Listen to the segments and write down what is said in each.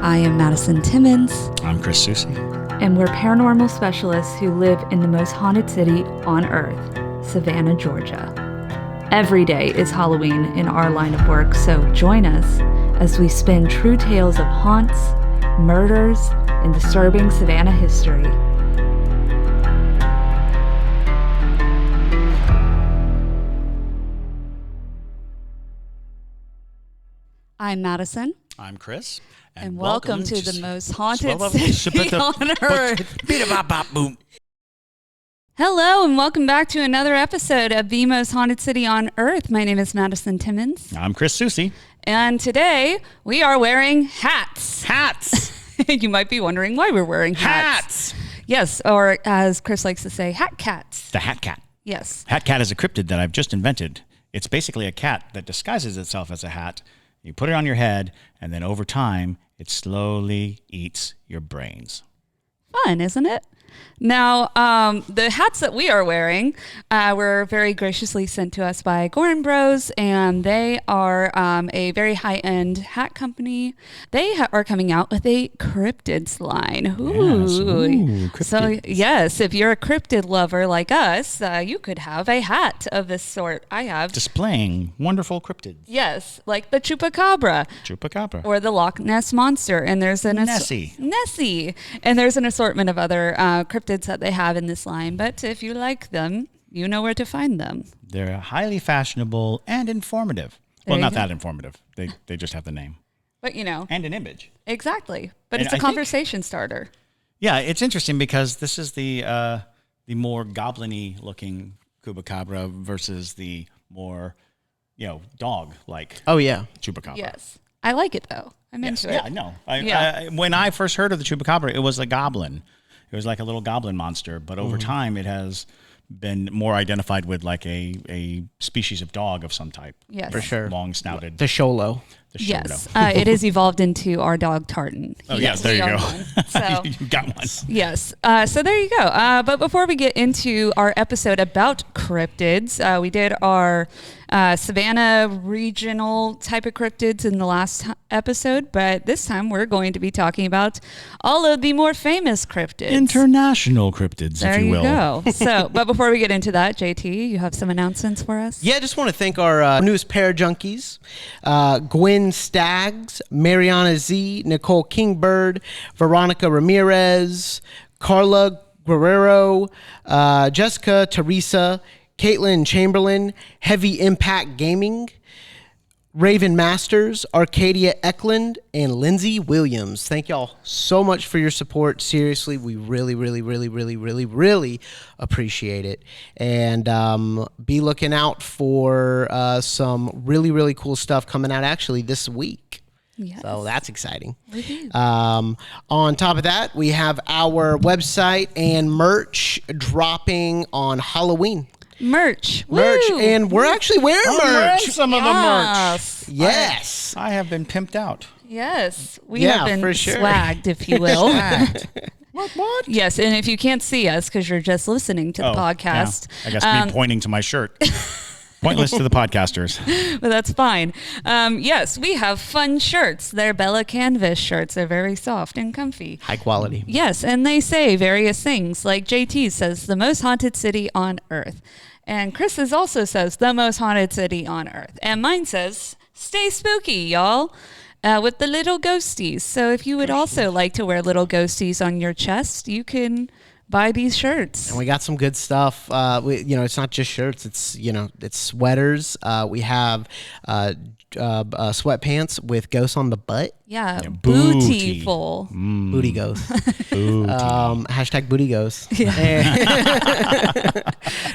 I am Madison Timmons. I'm Chris Susi. And we're paranormal specialists who live in the most haunted city on earth, Savannah, Georgia. Every day is Halloween in our line of work, so join us as we spin true tales of haunts, murders, and disturbing Savannah history. I'm Madison. I'm Chris. And welcome to the most haunted city on earth. Hello, and welcome back to another episode of the most haunted city on earth. My name is Madison Timmons. I'm Chris Susi. And today we are wearing hats. Hats. You might be wondering why we're wearing hats. Yes, or as Chris likes to say, hat cats. The hat cat. Yes. Hat cat is a cryptid that I've just invented. It's basically a cat that disguises itself as a hat. You put it on your head, and then over time, it slowly eats your brains. Fun, isn't it? Now, the hats that we are wearing were very graciously sent to us by Gorin Bros, and they are a very high-end hat company. They are coming out with a cryptids line. Ooh. Yes. Ooh, cryptids. So, yes, if you're a cryptid lover like us, you could have a hat of this sort. I have. Displaying wonderful cryptids. Yes, like the Chupacabra. Chupacabra. Or the Loch Ness Monster. And there's an Nessie. And there's an assortment of other cryptids that they have in this line, but if you like them, you know where to find them. They're highly fashionable and informative. Well, not that informative. They just have the name. But you know. And an image. Exactly. But and it's a conversation starter. Yeah, it's interesting because this is the more goblin-y looking Chupacabra versus the more, dog-like Chupacabra. Yes. I like it though. I'm into it. Yeah, no. When I first heard of the Chupacabra, it was a goblin. It was like a little goblin monster, but over time it has been more identified with like a species of dog of some type. Yes. For sure. Long-snouted. The Sholo. Yes. It is evolved into our dog Tartan. Oh, yes, there you go. So, you got one. Yes. So there you go. But before we get into our episode about cryptids, we did our Savannah regional type of cryptids in the last episode, but this time we're going to be talking about all of the more famous cryptids. International cryptids, if you will. There you go. So, but before we get into that, JT, you have some announcements for us? Yeah, I just want to thank our newest pair junkies, Gwen Staggs, Mariana Z, Nicole Kingbird, Veronica Ramirez, Carla Guerrero, Jessica Teresa, Caitlin Chamberlain, Heavy Impact Gaming, Raven Masters, Arcadia Eklund, and Lindsay Williams. Thank y'all so much for your support. Seriously, we really, really, really, really, really, really appreciate it. And be looking out for some really, really cool stuff coming out actually this week. Yes. So that's exciting. On top of that, we have our website and merch dropping on Halloween. Merch. And we're actually wearing merch. Wearing some of the merch. Yes. I have been pimped out. Yes. We have been for sure. swagged, if you will. What? Yes, and if you can't see us because you're just listening to the podcast. Yeah. I guess me pointing to my shirt. Pointless to the podcasters. But that's fine. Yes, we have fun shirts. They're Bella Canvas shirts. They're very soft and comfy. High quality. Yes, and they say various things. Like JT says, the most haunted city on earth. And Chris's also says, the most haunted city on earth. And mine says, stay spooky, y'all, with the little ghosties. So if you would also like to wear little ghosties on your chest, you can buy these shirts. And we got some good stuff. It's not just shirts. It's sweaters. We have sweatpants with ghosts on the butt. Yeah, booty. bootyful. Booty ghost. Booty. Hashtag booty ghost. Yeah.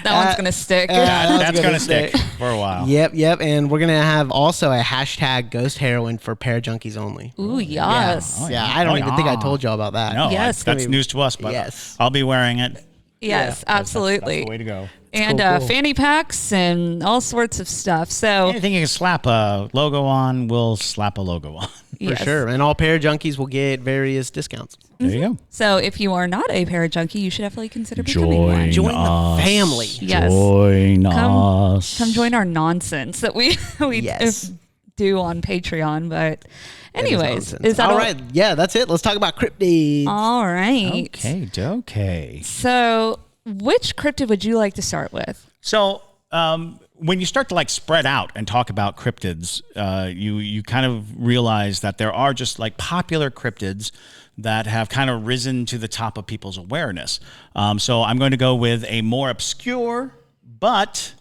That one's going to stick. That's going to stick for a while. Yep. And we're going to have also a hashtag ghost heroin for pair junkies only. Ooh, yes. Oh, yeah. I don't even think I told y'all about that. No, yes. That's news to us, but yes. I'll be wearing it. Yes, absolutely. That's the way to go. And cool. Fanny packs and all sorts of stuff. So anything you can slap a logo on, we'll slap a logo on. For sure. And all pair junkies will get various discounts. There you go. So if you are not a parajunkie, you should definitely consider becoming one. Join the family. Yes. Join us. Come join our nonsense that we Yes. do on Patreon. But anyways, is that all right? Yeah, that's it. Let's talk about cryptids. All right. Okay. So, which cryptid would you like to start with? So, when you start to like spread out and talk about cryptids, you kind of realize that there are just like popular cryptids that have kind of risen to the top of people's awareness. So I'm going to go with a more obscure but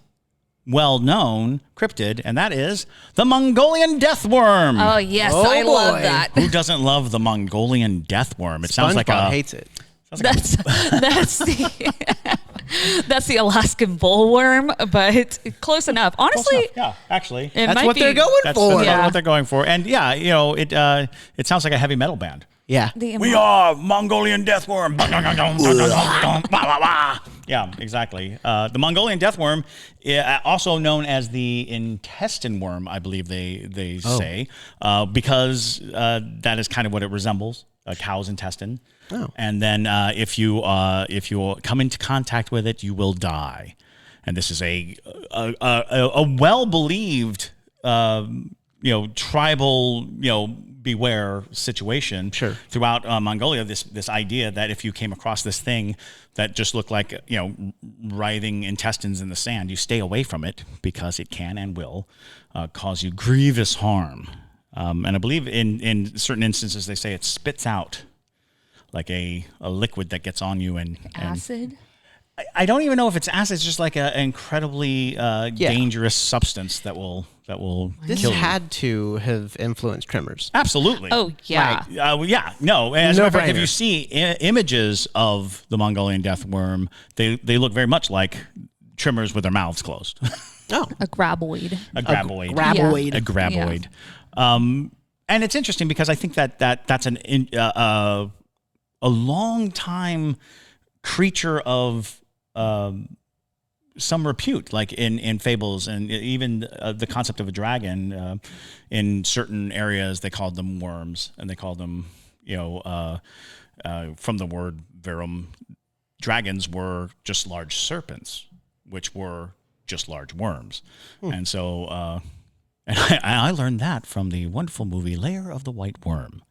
well-known cryptid, and that is the Mongolian death worm. Oh yes, Oh, I love boy. that. Who doesn't love the Mongolian death worm? It sounds like SpongeBob a hates it. That's the that's the Alaskan bullworm, but close enough. Honestly, yeah, actually, it That's might what be, they're going that's for. Yeah. what they're going for. And yeah, you know, it sounds like a heavy metal band. Yeah. We are Mongolian death worm. Yeah, exactly. The Mongolian death worm, also known as the intestine worm, I believe they say, because that is kind of what it resembles, a cow's intestine. Oh. And then if you come into contact with it, you will die. And this is a well believed tribal beware situation throughout Mongolia. This idea that if you came across this thing that just looked like writhing intestines in the sand, you stay away from it because it can and will cause you grievous harm. And I believe in certain instances they say it spits out like a liquid that gets on you and acid. I don't even know if it's acid. It's just like an incredibly dangerous substance that will This kill you. had to have influenced Tremors. Absolutely. Oh yeah. No. As a matter of fact, if No-brainer. you see images of the Mongolian death worm, they look very much like Tremors with their mouths closed. Oh. A graboid. A graboid. Graboid. A graboid. And it's interesting because I think that's a long time creature of some repute, like in fables, and even the concept of a dragon. In certain areas, they called them worms, and they called them, from the word verum, dragons were just large serpents, which were just large worms. And so, and I learned that from the wonderful movie Lair of the White Worm.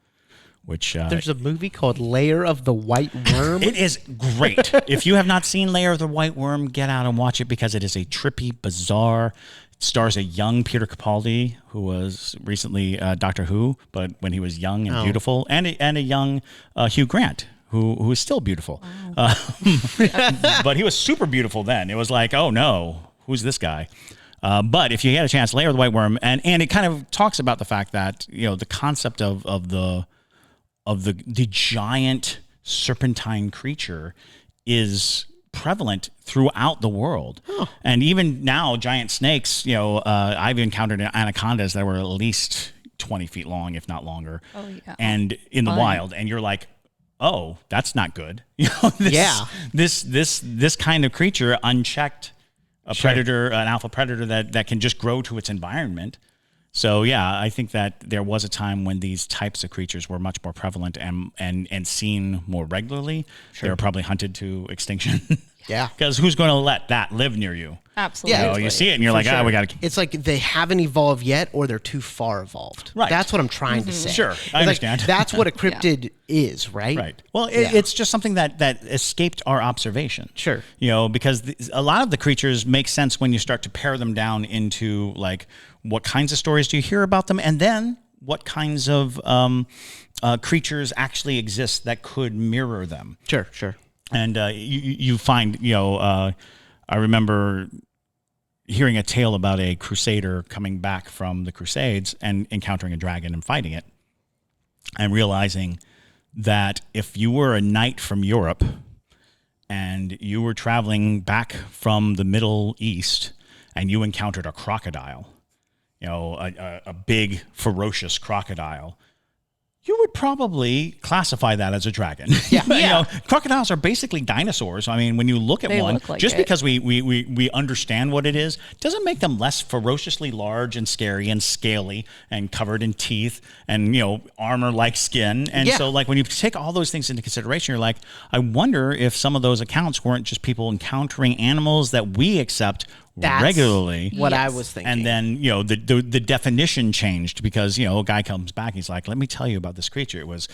Which There's a movie called Lair of the White Worm. it is great. If you have not seen Lair of the White Worm, get out and watch it because it is a trippy, bizarre. It stars a young Peter Capaldi, who was recently Doctor Who, but when he was young and beautiful, and a young Hugh Grant, who is still beautiful. But he was super beautiful then. It was like, oh no, who's this guy? But if you had a chance, Lair of the White Worm, and it kind of talks about the fact that the concept of the giant serpentine creature is prevalent throughout the world. And even now, giant snakes, I've encountered anacondas that were at least 20 feet long, if not longer. Oh, yeah. And in the wild. And you're like, oh, that's not good. This kind of creature, unchecked, a predator, an alpha predator that can just grow to its environment. So yeah, I think that there was a time when these types of creatures were much more prevalent and seen more regularly. They were probably hunted to extinction. Yeah. Because who's going to let that live near you? Absolutely. You see it and you're like, we got to. It's like they haven't evolved yet, or they're too far evolved. Right. That's what I'm trying to say. Sure, It's I understand. That's what a cryptid is, right? Right. Well, it's just something that escaped our observation. Sure. Because a lot of the creatures make sense when you start to pare them down into like what kinds of stories do you hear about them, and then what kinds of creatures actually exist that could mirror them. Sure. And you find, I remember hearing a tale about a crusader coming back from the Crusades and encountering a dragon and fighting it, and realizing that if you were a knight from Europe and you were traveling back from the Middle East and you encountered a crocodile, a big, ferocious crocodile, you would probably classify that as a dragon. Yeah. Crocodiles are basically dinosaurs. I mean, when you look at They one, look like just it. because we understand what it is, doesn't make them less ferociously large and scary and scaly and covered in teeth and, armor-like skin. And so, like, when you take all those things into consideration, you're like, I wonder if some of those accounts weren't just people encountering animals that we accept That's regularly. what I Yes. was thinking. And then, the definition changed because, a guy comes back. He's like, let me tell you about this creature. It was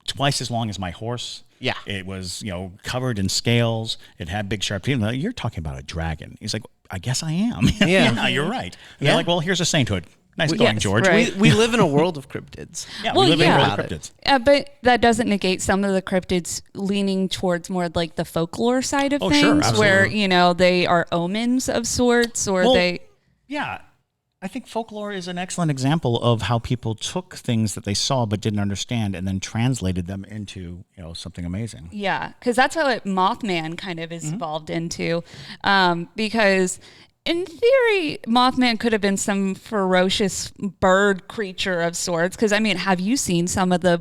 twice as long as my horse. Yeah. It was, covered in scales. It had big sharp teeth. Like, you're talking about a dragon. He's like, I guess I am. Yeah. You're right. And Yeah. they're like, well, here's a sainthood. Nice going, Yes, George. right. we live in a world of cryptids. Yeah, Well, we live in yeah. a world of cryptids. But that doesn't negate some of the cryptids leaning towards more like the folklore side of Oh, sure, things, where absolutely. they are omens of sorts, or Well, they. Yeah. I think folklore is an excellent example of how people took things that they saw but didn't understand and then translated them into, something amazing. Yeah, because that's how Mothman kind of is evolved into. Because in theory, Mothman could have been some ferocious bird creature of sorts. Because, have you seen some of the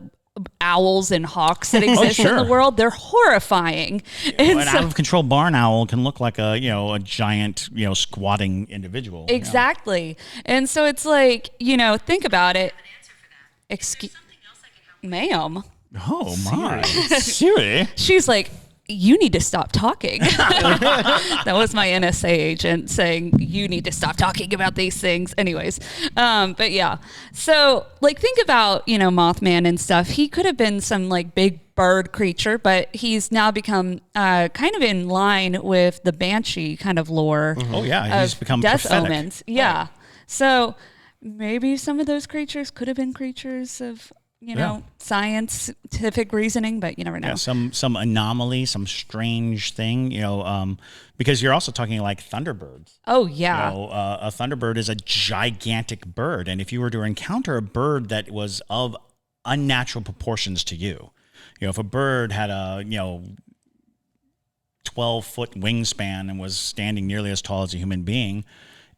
owls and hawks that exist in sure. the world? They're horrifying. And An so- out of control barn owl can look like a giant, squatting individual. exactly. And so it's like, think about it. Excuse, ma'am. Oh my. Siri? She's like, you need to stop talking. That was my NSA agent saying, you need to stop talking about these things. Anyways. But yeah. So think about, Mothman and stuff. He could have been some big bird creature, but he's now become kind of in line with the Banshee kind of lore. Oh yeah, he's of become death prophetic. omens. Yeah. Right. So maybe some of those creatures could have been creatures of, scientific reasoning, but you never know. Yeah, some anomaly, some strange thing, because you're also talking like thunderbirds. Oh yeah. A thunderbird is a gigantic bird, and if you were to encounter a bird that was of unnatural proportions to you, if a bird had a 12-foot wingspan and was standing nearly as tall as a human being,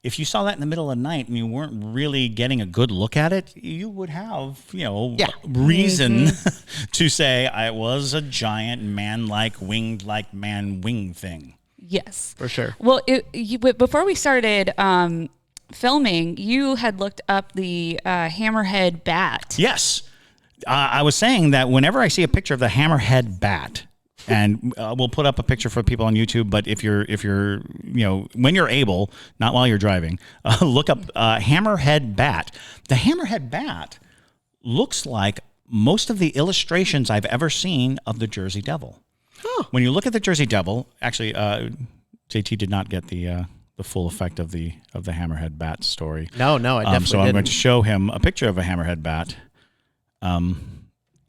if you saw that in the middle of the night and you weren't really getting a good look at it, you would have, reason to say it was a giant man-like, winged-like man wing thing. Yes. For sure. Well, before we started filming, you had looked up the hammerhead bat. Yes. I was saying that whenever I see a picture of the hammerhead bat, and we'll put up a picture for people on YouTube, but if you're when you're able, not while you're driving, look up hammerhead bat. The hammerhead bat looks like most of the illustrations I've ever seen of the Jersey Devil. Huh. When you look at the Jersey Devil, actually, JT did not get the full effect of the hammerhead bat story. No, I definitely So I'm didn't. going to show him a picture of a hammerhead bat.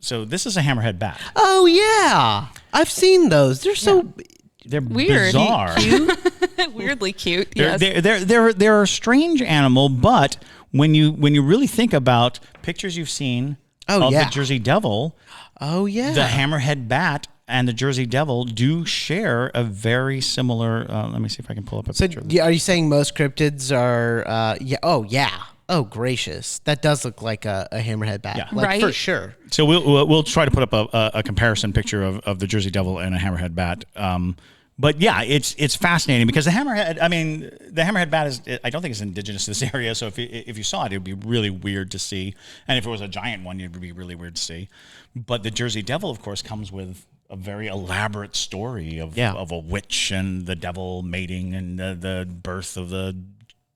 So this is a hammerhead bat. Oh yeah, I've seen those. They're so They're Weird. bizarre. Weirdly cute. They're, Yes. they're a strange animal, but when you really think about pictures you've seen of the Jersey Devil, the hammerhead bat and the Jersey Devil do share a very similar. Let me see if I can pull up a picture. Of this. Are you saying most cryptids are? Oh gracious, that does look like a hammerhead bat. Yeah. Like, Right? for sure. So we'll try to put up a comparison picture of the Jersey Devil and a hammerhead bat. But yeah, it's fascinating because the hammerhead bat is, I don't think it's indigenous to this area. So if you saw it, it would be really weird to see. And if it was a giant one, it would be really weird to see. But the Jersey Devil, of course, comes with a very elaborate story of a witch and the devil mating and the birth of the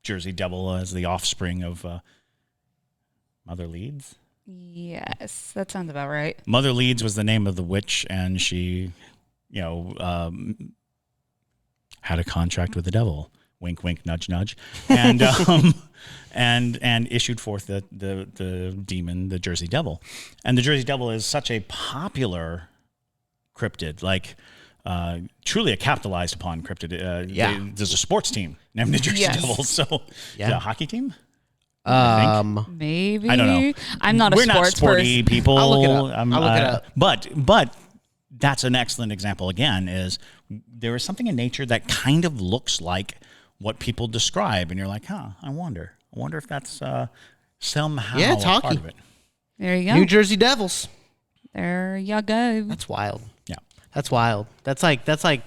Jersey Devil as the offspring of Mother Leeds. Yes, that sounds about right. Mother Leeds was the name of the witch, and she, had a contract with the devil. Wink, wink, nudge, nudge, and and issued forth the demon, the Jersey Devil, and the Jersey Devil is such a popular cryptid, truly a capitalized upon cryptid. There's a sports team named the Jersey Devil. So, is it a hockey team? Maybe. I don't know. I'm not a We're not sports sporty person. people. I'll look it up. I'll look it up. But that's an excellent example. Again, is there is something in nature that kind of looks like what people describe, and you're like, I wonder if that's somehow it's a hockey. part of it. There you go. New Jersey Devils. There you go. That's wild. Yeah. That's wild. That's like West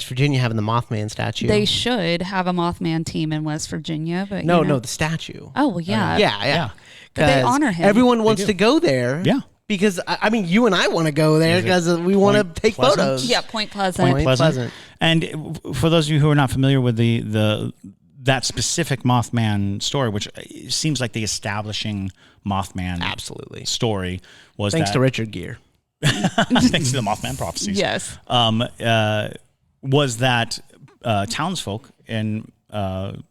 Virginia having the Mothman statue. They should have a Mothman team in West Virginia, but no, the statue. Oh well, yeah. Yeah. But they honor him. Everyone wants to go there. Yeah. Because I mean, you and I want to go there because we want to take Pleasant? photos. Yeah, Point Pleasant. Point Pleasant. And for those of you who are not familiar with that specific Mothman story, which seems like the establishing Mothman Absolutely. story, was Thanks that, to Richard Gere. thanks to the Mothman prophecies. Yes. Was that townsfolk in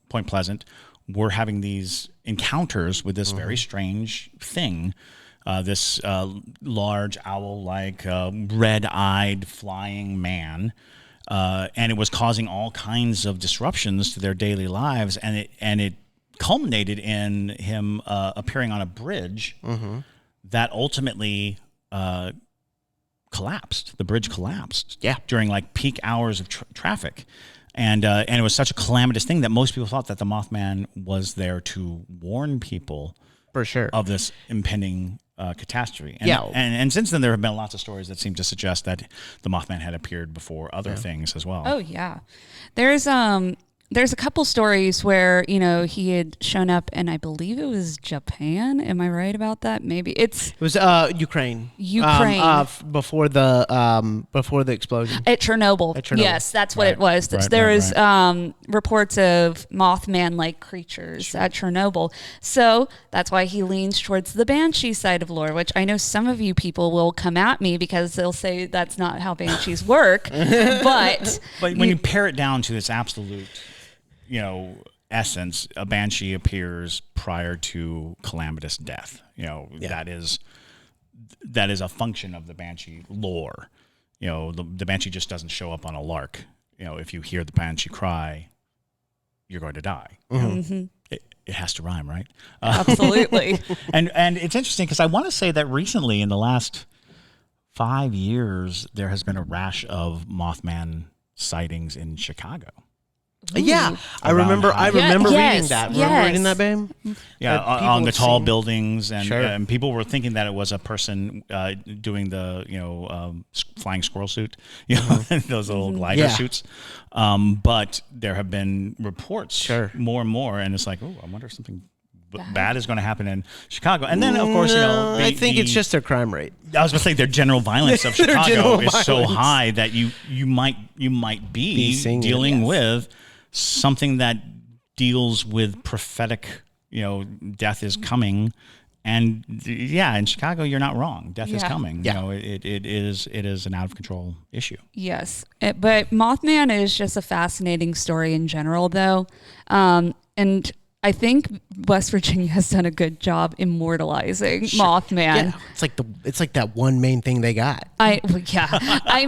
Point Pleasant were having these encounters with this very strange thing, this large owl-like, red-eyed flying man. And it was causing all kinds of disruptions to their daily lives, and it culminated in him appearing on a bridge that ultimately collapsed. The bridge collapsed. Yeah. During like peak hours of traffic, and it was such a calamitous thing that most people thought that the Mothman was there to warn people For sure. of this impending catastrophe. And, Yeah. and since then, there have been lots of stories that seem to suggest that the Mothman had appeared before other things as well. Oh yeah, there's a couple stories where he had shown up, and I believe it was Japan. Am I right about that? Maybe it was Ukraine. Ukraine. Before the explosion. At Chernobyl. At Chernobyl. Yes, that's what it was. Right, There right, was reports of Mothman-like creatures at Chernobyl. So that's why he leans towards the Banshee side of lore, which I know some of you people will come at me because they'll say that's not how Banshees work. But when you pare it down to its absolute, essence, a Banshee appears prior to calamitous death. That is a function of the Banshee lore. The Banshee just doesn't show up on a lark. If you hear the Banshee cry, you're going to die. It has to rhyme, right? absolutely. And it's interesting because I want to say that recently, in the last 5 years, there has been a rash of Mothman sightings in Chicago. Yeah, I Around remember high. reading Yes, that. yes. Remember reading that, babe? Yeah, That people on the have tall seen. buildings, and, Sure. and people were thinking that it was a person doing the flying squirrel suit, those little glider Yeah. suits. But there have been reports, Sure. more and more, and it's like, oh, I wonder if something bad is going to happen in Chicago. And then, of course, I think it's just their crime rate. I was going to say their general violence of Their Chicago general is so violence. high that you might be seeing it, dealing yes. with something that deals with prophetic, death is coming. And in Chicago, you're not wrong. Death is Yeah. coming. Yeah. It is an out of control issue. Yes. But Mothman is just a fascinating story in general, though. And I think West Virginia has done a good job immortalizing Mothman. Yeah, it's like that one main thing they got. I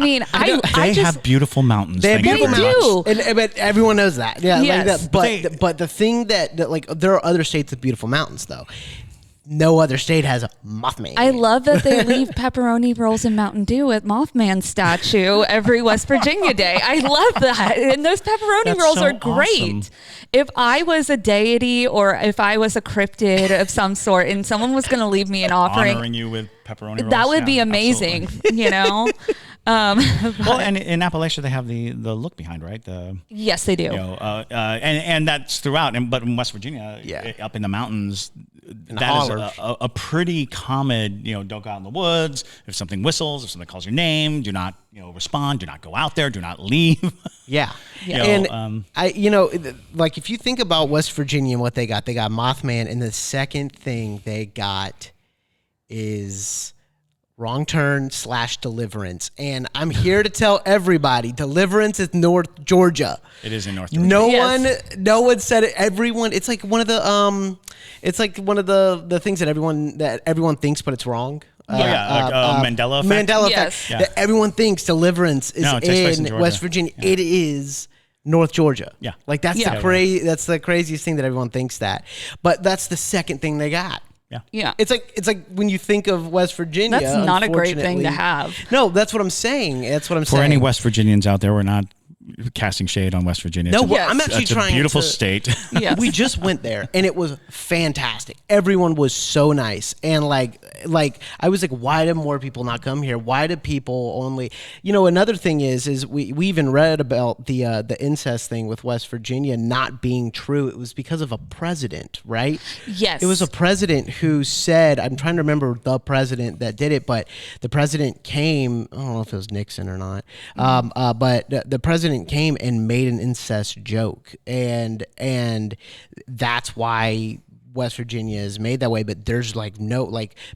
mean, I They just have beautiful mountains. They have Thank you beautiful very do. much. mountains, but everyone knows that. Yeah, Yes. like that. But the thing that like there are other states with beautiful mountains though. No other state has a Mothman. I love that they leave pepperoni rolls and Mountain Dew at Mothman statue every West Virginia day. I love that. And those pepperoni That's rolls so are great. awesome. If I was a deity or if I was a cryptid of some sort and someone was going to leave me an offering, Honoring you with pepperoni rolls. that would be Yeah, amazing, absolutely. Well, and in Appalachia, they have the look behind, right? Yes, they do. And that's throughout. But in West Virginia, up in the mountains, that hollers. is a pretty common. Don't go out in the woods. If something whistles, if something calls your name, do not respond. Do not go out there. Do not leave. Yeah. Yeah. And like if you think about West Virginia and what they got Mothman, and the second thing they got is Wrong Turn / Deliverance. And I'm here to tell everybody, Deliverance is North Georgia. It is in North Georgia. No one said it. Everyone, it's like one of the the things that everyone thinks, but it's wrong. Mandela effect. Mandela Yes. effect. Yeah. That everyone thinks Deliverance is No, it takes place in in Georgia. West Virginia. Yeah. It is North Georgia. Yeah. Like that's Yeah. that's the craziest thing that everyone thinks that. But that's the second thing they got. Yeah. It's like when you think of West Virginia. That's not a great thing to unfortunately- have. No, that's what I'm saying. That's what I'm For saying. any West Virginians out there, we're not casting shade on West Virginia. No, It's a- well, I'm actually it's a trying beautiful to- state. Yes. We just went there and it was fantastic. Everyone was so nice. And like I was like, why do more people not come here? Why do people only, another thing is we even read about the incest thing with West Virginia not being true. It was because of a president, right? Yes. It was a president who said, I'm trying to remember the president that did it, but the president came, I don't know if it was Nixon or not, but the president came and made an incest joke. And that's why West Virginia is made that way. But there's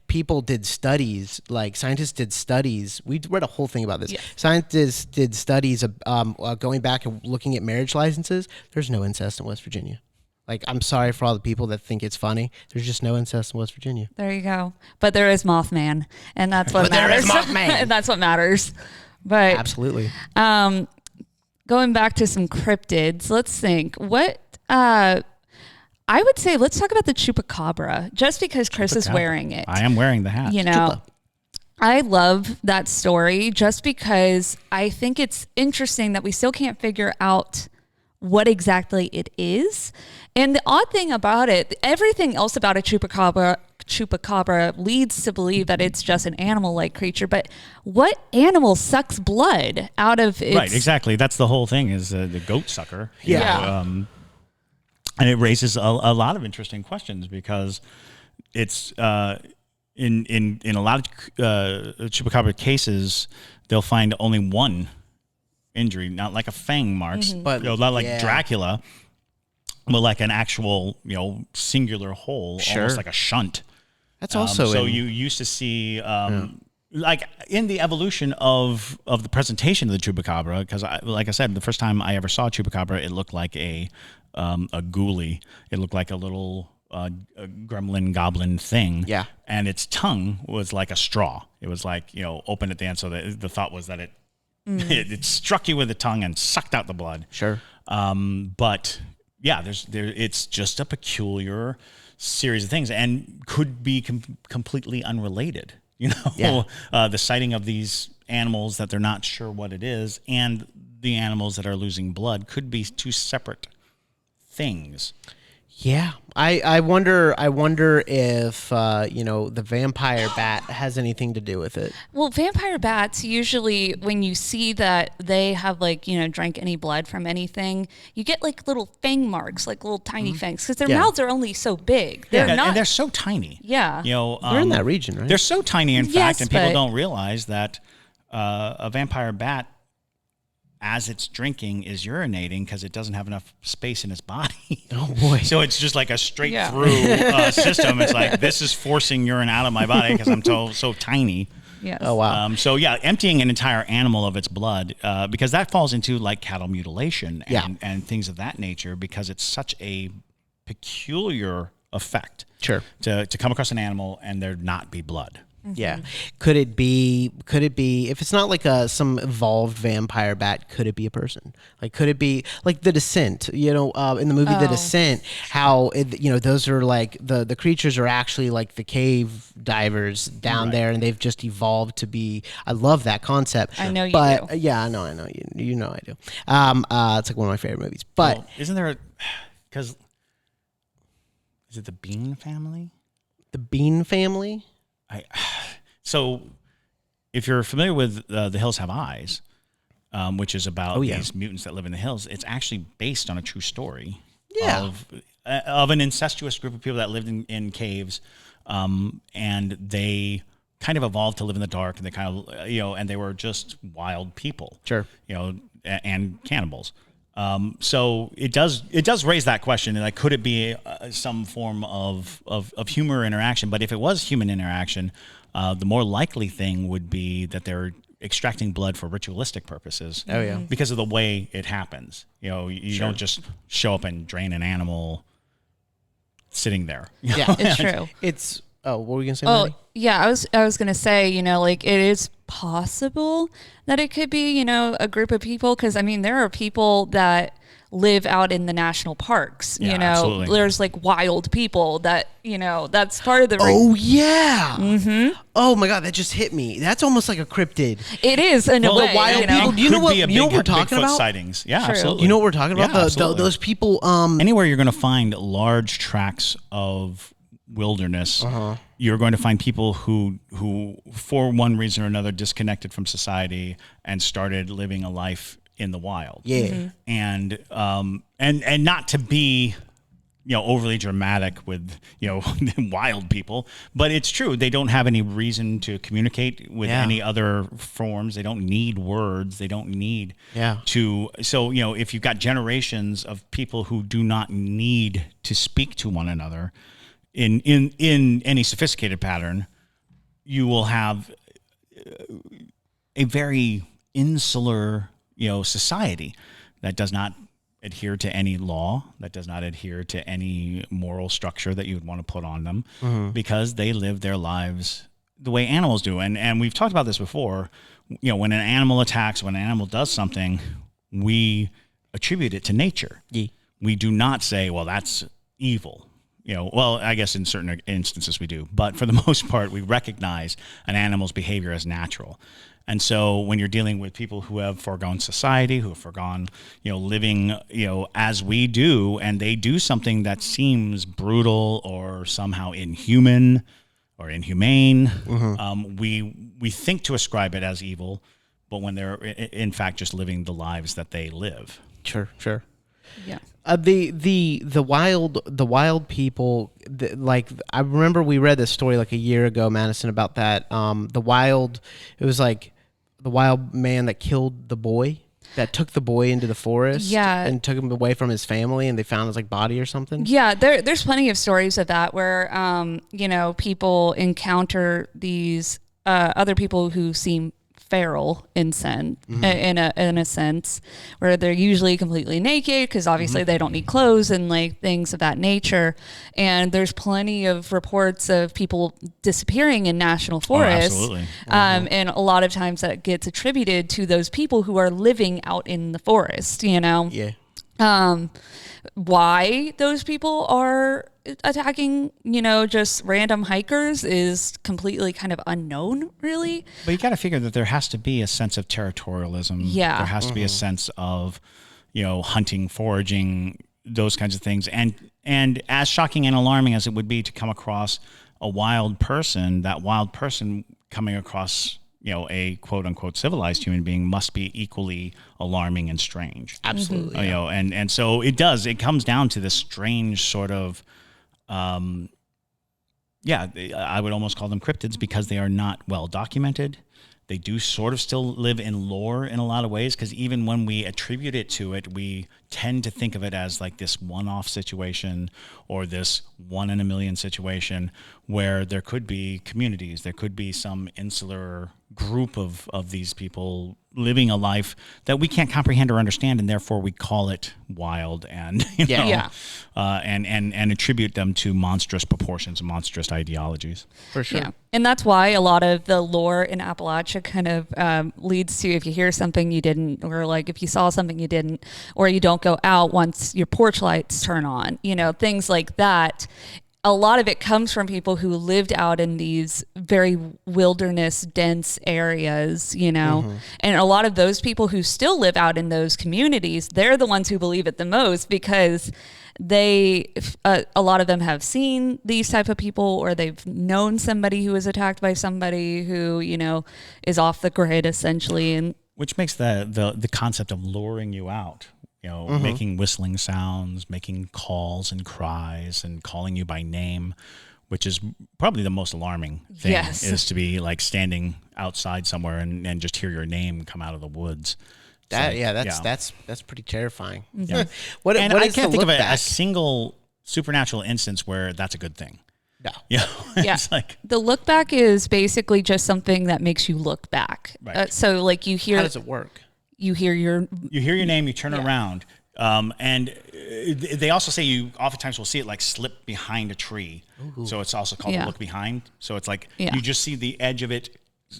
people did studies, like scientists did studies. We read a whole thing about this. Yes. Scientists did studies going back and looking at marriage licenses. There's no incest in West Virginia. Like, I'm sorry for all the people that think it's funny. There's just no incest in West Virginia. There you go. But there is Mothman, and that's what But there matters. is Mothman. And that's what matters. But Absolutely. going back to some cryptids, let's think. What I would say, let's talk about the chupacabra, just because Chris is wearing it. I am wearing the hat. Chupa. I love that story just because I think it's interesting that we still can't figure out what exactly it is. And the odd thing about it, everything else about a chupacabra leads to believe that it's just an animal-like creature. But what animal sucks blood out of its... Right, exactly. That's the whole thing, is the goat sucker. Yeah. And it raises a lot of interesting questions, because it's in a lot of chupacabra cases, they'll find only one injury, not like a fang marks, But, not like yeah. Dracula, but like an actual, singular hole, Sure. almost like a shunt. That's also so you used to see, like in the evolution of the presentation of the chupacabra, because like I said, the first time I ever saw a chupacabra, it looked like a ghoulie. It looked like a little a gremlin goblin thing. Yeah. And its tongue was like a straw. It was like, open at the end. So the thought was that it struck you with the tongue and sucked out the blood. Sure. But yeah, it's just a peculiar series of things, and could be completely unrelated. Yeah. The sighting of these animals that they're not sure what it is, and the animals that are losing blood could be two separate things. Yeah, I wonder if the vampire bat has anything to do with it. Well, vampire bats, usually when you see that they have drank any blood from anything, you get like little fang marks, like little tiny fangs, because their Yeah. mouths are only so big. They're and not. they're so tiny. Yeah. They're in that region, right? They're so tiny, in Yes, fact, and people but- don't realize that a vampire bat, as it's drinking, is urinating because it doesn't have enough space in its body. Oh boy! So it's just like a straight Yeah. through system. It's like, this is forcing urine out of my body because I'm so tiny. Yes. Oh wow! So yeah, emptying an entire animal of its blood, because that falls into like cattle mutilation and things of that nature, because it's such a peculiar effect. Sure. To come across an animal and there not be blood. Yeah. Could it be? If it's not like some evolved vampire bat, could it be a person? Like, could it be like The Descent? In the movie The Descent, how those are like the creatures are actually like the cave divers down there, and they've just evolved to be. I love that concept. I know you but, do. Yeah, I know you. You know I do. It's like one of my favorite movies. But Well, isn't there? Because is it the Bean family? the Bean family. So if you're familiar with The Hills Have Eyes, which is about these mutants that live in the hills, it's actually based on a true story of an incestuous group of people that lived in caves, and they kind of evolved to live in the dark, and they kind of and they were just wild people, Sure. And cannibals. So it does raise that question, like, could it be some form of humor interaction? But if it was human interaction, the more likely thing would be that they're extracting blood for ritualistic purposes. Oh yeah. Because of the way it happens. You don't just show up and drain an animal sitting there. Yeah, It's true. It's. Oh, what were you gonna say? Oh, Maddie? yeah. I was going to say, it is possible that it could be, a group of people. Because, there are people that live out in the national parks. Yeah, You know, absolutely. there's like wild people that, you know, that's part of the Oh yeah. Mm-hmm. Oh my God, that just hit me. That's almost like a cryptid. it is in a Well, way. the wild you know? people- do you know Could what- be a you know what big- we're talking Bigfoot about? sightings. Yeah, True. absolutely. You know what we're talking about? Yeah, absolutely. Those people. Anywhere you're going to find large tracts of wilderness, you're going to find people who for one reason or another disconnected from society and started living a life in the wild. Yeah. And not to be, you know, overly dramatic with, you know, wild people, but it's true. They don't have any reason to communicate with any other forms. They don't need words. They don't need to. So, you know, if you've got generations of people who do not need to speak to one another in any sophisticated pattern, you will have a very insular, you know, society that does not adhere to any law, that does not adhere to any moral structure that you would want to put on them, because they live their lives the way animals do. And we've talked about this before. You know, when an animal attacks, when an animal does something, we attribute it to nature. Yeah. We do not say, well, that's evil. You know, well, I guess in certain instances we do, but for the most part, we recognize an animal's behavior as natural. And so when you're dealing with people who have foregone society, who have foregone, you know, living, you know, as we do, and they do something that seems brutal or somehow inhuman or inhumane, we think to ascribe it as evil, but when they're in fact just living the lives that they live. Sure. Yeah. The wild people, like I remember we read this story like a year ago, Madison, about that. It was like the wild man that killed the boy, that took the boy into the forest, and took him away from his family, and they found his like body or something. Yeah, there's plenty of stories of that where you know, people encounter these other people who seem feral in a sense, where they're usually completely naked because obviously they don't need clothes and like things of that nature. And there's plenty of reports of people disappearing in national forests. Absolutely. And a lot of times that gets attributed to those people who are living out in the forest, you know? Yeah. Why those people are attacking, you know, just random hikers is completely kind of unknown, really. But you got to figure that there has to be a sense of territorialism. Yeah. There has to be a sense of, you know, hunting, foraging, those kinds of things. And as shocking and alarming as it would be to come across a wild person, that wild person coming across, you know, a quote unquote civilized human being must be equally alarming and strange. Absolutely. You know, and so it comes down to this strange sort of, I would almost call them cryptids because they are not well documented. They do sort of still live in lore in a lot of ways, because even when we attribute it to it, we tend to think of it as like this one-off situation or this one in a million situation where there could be communities, there could be some insular group of these people living a life that we can't comprehend or understand, and therefore we call it wild and and attribute them to monstrous proportions and monstrous ideologies. For sure. Yeah. And that's why a lot of the lore in Appalachia kind of leads to, if you hear something you didn't, or like if you saw something you didn't, or you don't go out once your porch lights turn on, you know, things like that. A lot of it comes from people who lived out in these very wilderness dense areas, you know, and a lot of those people who still live out in those communities, they're the ones who believe it the most, because they, a lot of them have seen these type of people, or they've known somebody who was attacked by somebody who, you know, is off the grid essentially. And which makes the concept of luring you out, you know, making whistling sounds, making calls and cries and calling you by name, which is probably the most alarming thing, is to be like standing outside somewhere and just hear your name come out of the woods. That's pretty terrifying. Yeah. What I is can't the think of look a back? single supernatural instance where that's a good thing. No. You know, Yeah. it's like, the look back is basically just something that makes you look back. Right. So like you hear, How does it work? you hear your, you hear your name, you turn around, and they also say you oftentimes will see it like slip behind a tree. So it's also called a look behind. So it's like you just see the edge of it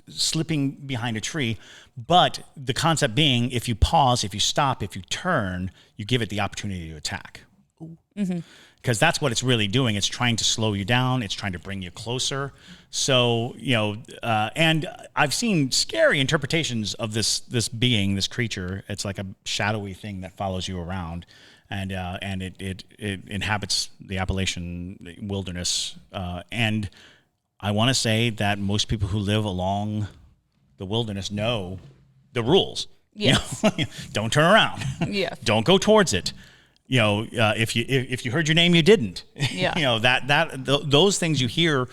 slipping behind a tree. But the concept being, if you pause, if you stop, if you turn, you give it the opportunity to attack. Because that's what it's really doing. It's trying to slow you down. It's trying to bring you closer. So, and I've seen scary interpretations of this being, this creature. It's like a shadowy thing that follows you around. And it inhabits the Appalachian wilderness. And I want to say that most people who live along the wilderness know the rules. Yes. Don't turn around. Yes. Don't go towards it. If you heard your name, you didn't. Yeah. Those things you hear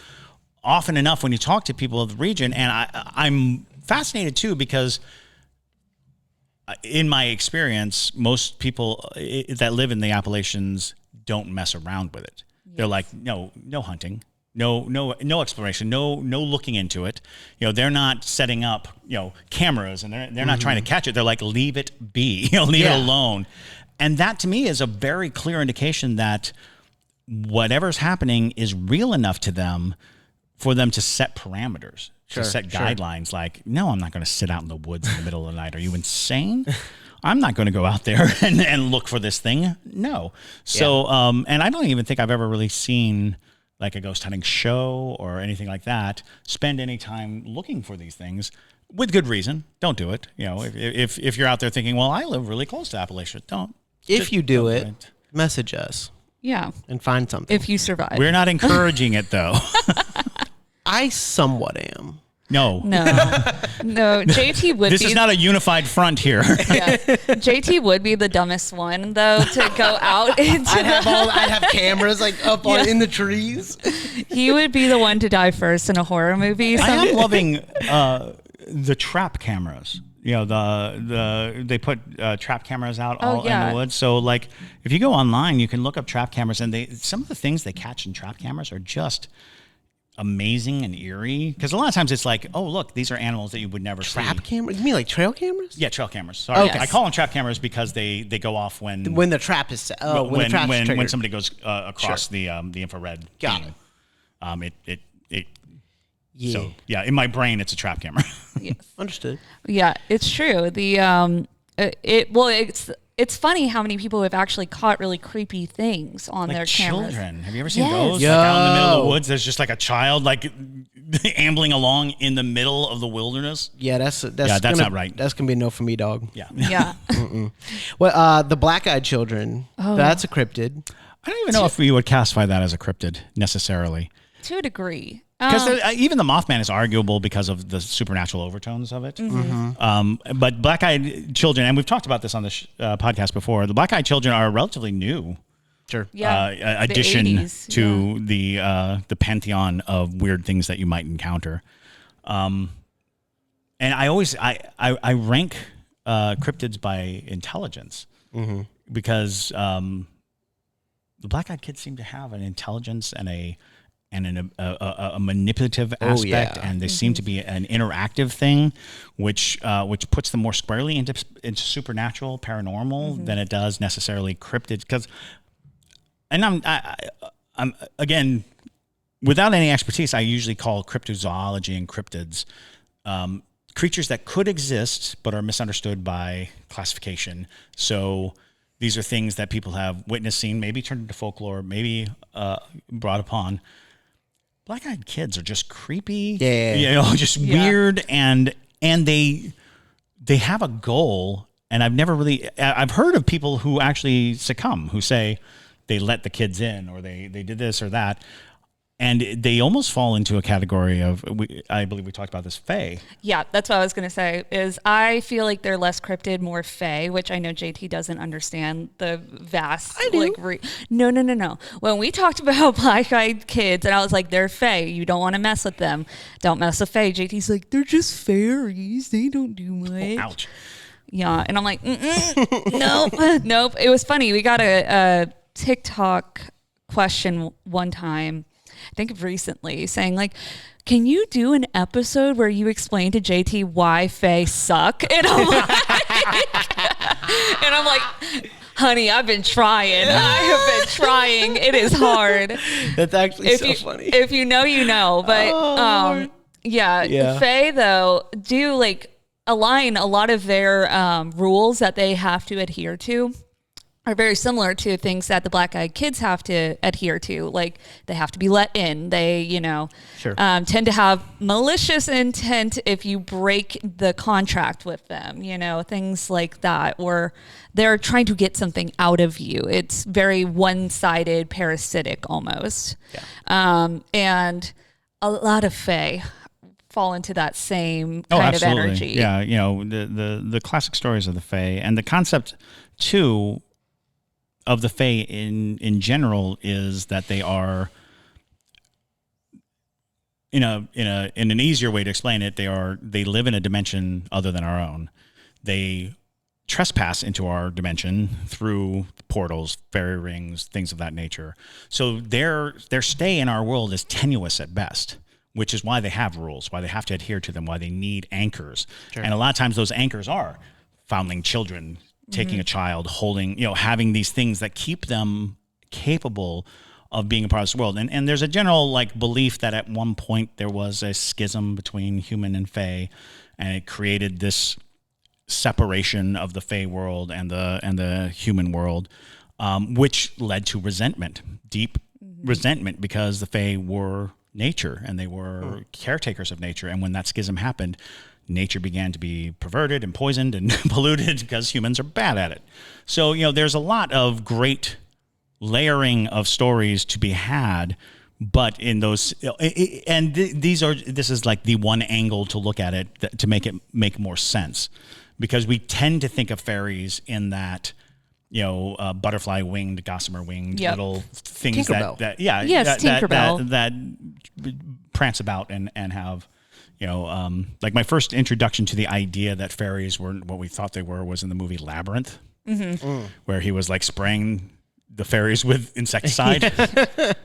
often enough when you talk to people of the region. And I'm fascinated too, because in my experience, most people that live in the Appalachians don't mess around with it. Yes. They're like, no hunting. No exploration, no looking into it. They're not setting up, cameras, and they're not trying to catch it. They're like, leave it be, leave it alone. And that to me is a very clear indication that whatever's happening is real enough to them for them to set parameters, to set guidelines. Like, no, I'm not going to sit out in the woods in the middle of the night. Are you insane? I'm not going to go out there and look for this thing. No. So, and I don't even think I've ever really seen like a ghost hunting show or anything like that, spend any time looking for these things with good reason. Don't do it. If you're out there thinking, well, I live really close to Appalachia, don't. If you do it, message us. Yeah. And find something. If you survive. We're not encouraging it though. I somewhat am. No. JT would this be. This is not a unified front here. Yeah. JT would be the dumbest one, though, to go out into I'd have cameras like up in the trees. He would be the one to die first in a horror movie. I am loving the trap cameras. They put trap cameras out in the woods. So, like, if you go online, you can look up trap cameras, and some of the things they catch in trap cameras are just amazing and eerie, because a lot of times it's like, oh look, these are animals that you would never see. Trap cameras? You mean like trail cameras? Yeah, trail cameras. Sorry, okay. I call them trap cameras because they go off when the trap is set. Oh, when somebody goes across the infrared. Got it. So yeah, in my brain it's a trap camera. Yes. Understood. Yeah, it's true. It's funny how many people have actually caught really creepy things on like their cameras. Children. Have you ever seen Yes. those? Like out in the middle of the woods, there's just like a child like ambling along in the middle of the wilderness. Yeah, that's not right. That's gonna be a no for me, dog. Yeah. Yeah. Well, the black-eyed children. Oh. That's a cryptid. I don't even know if we would classify that as a cryptid necessarily. To a degree. Because even the Mothman is arguable because of the supernatural overtones of it. Mm-hmm. But black-eyed children, and we've talked about this on the podcast before, the black-eyed children are a relatively new addition 80s, to the pantheon of weird things that you might encounter. And I always I rank cryptids by intelligence because the black-eyed kids seem to have an intelligence and a manipulative aspect, and they seem to be an interactive thing, which puts them more squarely into supernatural, paranormal than it does necessarily cryptid. Because, and I'm again, without any expertise, I usually call cryptozoology and cryptids creatures that could exist but are misunderstood by classification. So these are things that people have witnessed, seen, maybe turned into folklore, maybe brought upon. Black-eyed kids are just creepy, just weird, and they have a goal. And I've heard of people who actually succumb, who say they let the kids in, or they did this or that, and they almost fall into a category of, I believe we talked about this, fae. Yeah, that's what I was going to say, is I feel like they're less cryptid, more fae, which I know JT doesn't understand the vast. I do. No. When we talked about black-eyed kids, and I was like, they're fae. You don't want to mess with them. Don't mess with fae. JT's like, they're just fairies. They don't do much. Oh, ouch. Yeah, and I'm like, nope. It was funny. We got a TikTok question one time, I think recently, saying like, can you do an episode where you explain to JT why fae suck? And I'm like, honey, I've been trying. I have been trying. It is hard. That's actually so funny. If you know, you know. But Yeah. Yeah. Fae, though, do like align a lot of their rules that they have to adhere to are very similar to things that the black-eyed kids have to adhere to. Like they have to be let in. They, Sure. tend to have malicious intent if you break the contract with them, things like that, where they're trying to get something out of you. It's very one-sided, parasitic almost. Yeah. And a lot of Fae fall into that same kind of energy. Yeah, the classic stories of the Fae and the concept too of the Fae in general is that they are in an easier way to explain it, they live in a dimension other than our own. They trespass into our dimension through portals, fairy rings, things of that nature. So their stay in our world is tenuous at best, which is why they have rules, why they have to adhere to them, why they need anchors. Sure. And a lot of times those anchors are foundling children, taking a child, holding, having these things that keep them capable of being a part of this world. And there's a general belief that at one point there was a schism between human and Fae, and it created this separation of the Fae world and the human world, which led to resentment, deep resentment, because the Fae were nature and they were caretakers of nature. And when that schism happened, nature began to be perverted and poisoned and polluted because humans are bad at it. So, there's a lot of great layering of stories to be had, but in those, and this is like the one angle to look at it to make it make more sense, because we tend to think of fairies in that, butterfly winged, gossamer winged little things Tinkerbell. Tinkerbell. that prance about and have, like my first introduction to the idea that fairies were what we thought they were was in the movie Labyrinth, where he was spraying the fairies with insecticide,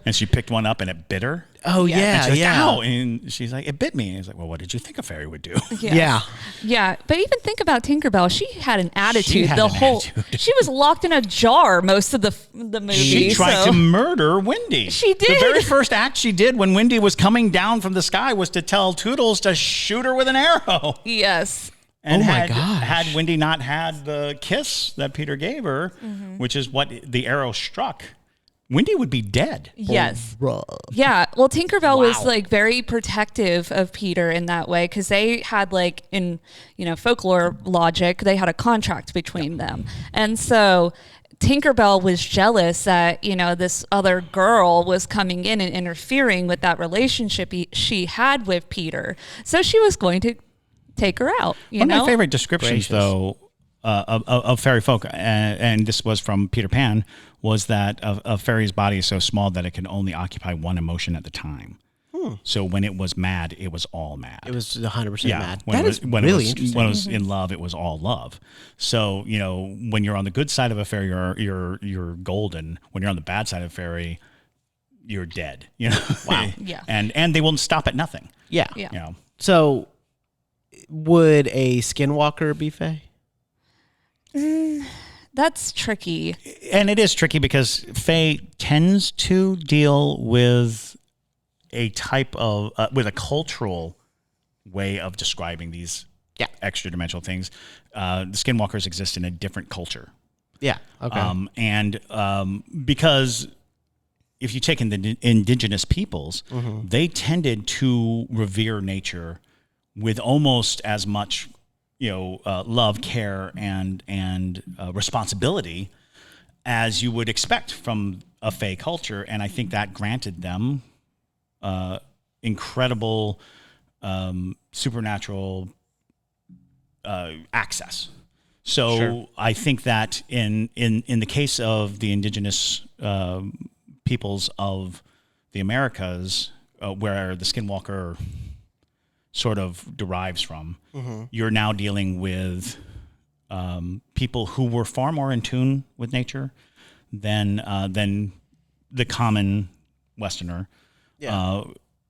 and she picked one up and it bit her. Oh yeah, and she's yeah. Ow! And she's like, it bit me. And he's like, well, what did you think a fairy would do? Yeah. Yeah, but even think about Tinkerbell. She had an attitude. She had an attitude. She was locked in a jar most of the movie. She tried to murder Wendy. She did. The very first act she did when Wendy was coming down from the sky was to tell Toodles to shoot her with an arrow. Yes. And my gosh. had Wendy not had the kiss that Peter gave her, which is what the arrow struck, Wendy would be dead. Yes. Bruh. Yeah. Well, Tinkerbell was very protective of Peter in that way, because they had in folklore logic, they had a contract between them, and so Tinkerbell was jealous that this other girl was coming in and interfering with that relationship she had with Peter, so she was going to take her out. One of my favorite descriptions, though, of fairy folk, and this was from Peter Pan, was that a fairy's body is so small that it can only occupy one emotion at the time. So when it was mad, it was all mad. It was 100% mad. When That it was, is when really it was, interesting. When it was in love, it was all love. So when you're on the good side of a fairy, you're golden. When you're on the bad side of a fairy, you're dead. Wow. Yeah. And they won't stop at nothing. Yeah. Yeah. So, would a skinwalker be Fae? That's tricky. And it is tricky because Fae tends to deal with a type of with a cultural way of describing these extra dimensional things. The skinwalkers exist in a different culture. Yeah. Okay. Because if you take in the indigenous peoples, they tended to revere nature with almost as much love, care, and responsibility as you would expect from a Fae culture. And I think that granted them incredible supernatural access. So Sure. I think that in the case of the indigenous peoples of the Americas, where the skinwalker sort of derives from, you're now dealing with people who were far more in tune with nature than the common Westerner. Yeah.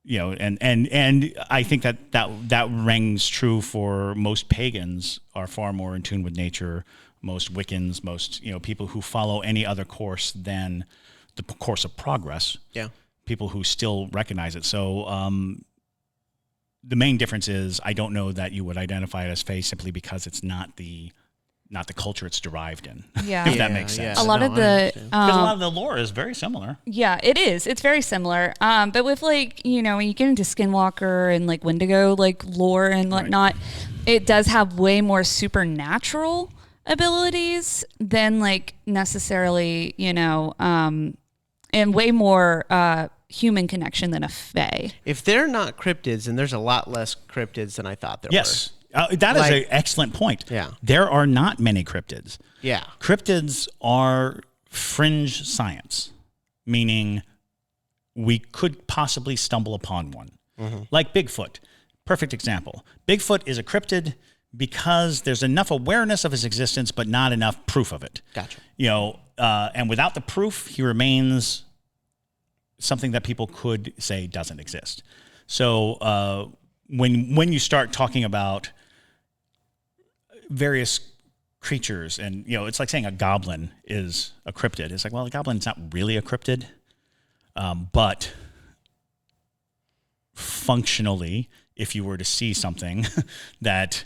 And I think that rings true for most pagans are far more in tune with nature. Most Wiccans, most people who follow any other course than the course of progress. Yeah. People who still recognize it. So the main difference is I don't know that you would identify it as fae simply because it's not the culture it's derived in. Yeah. If that makes sense. A lot of the Because a lot of the lore is very similar. yeah, it is. It's very similar. But with like, you know, when you get into Skinwalker and like Wendigo, like lore and whatnot, it does have way more supernatural abilities than like necessarily, you know, and way more human connection than a fae. If they're not cryptids, then there's a lot less cryptids than I thought there were. Yes. That is an excellent point. Yeah. There are not many cryptids. Yeah. Cryptids are fringe science, meaning we could possibly stumble upon one. Like Bigfoot. Perfect example. Bigfoot is a cryptid because there's enough awareness of his existence, but not enough proof of it. Gotcha. You know, and without the proof, he remains something that people could say doesn't exist. So when you start talking about various creatures, and you know, it's like saying a goblin is a cryptid. It's like, well, a goblin's not really a cryptid, but functionally, if you were to see something that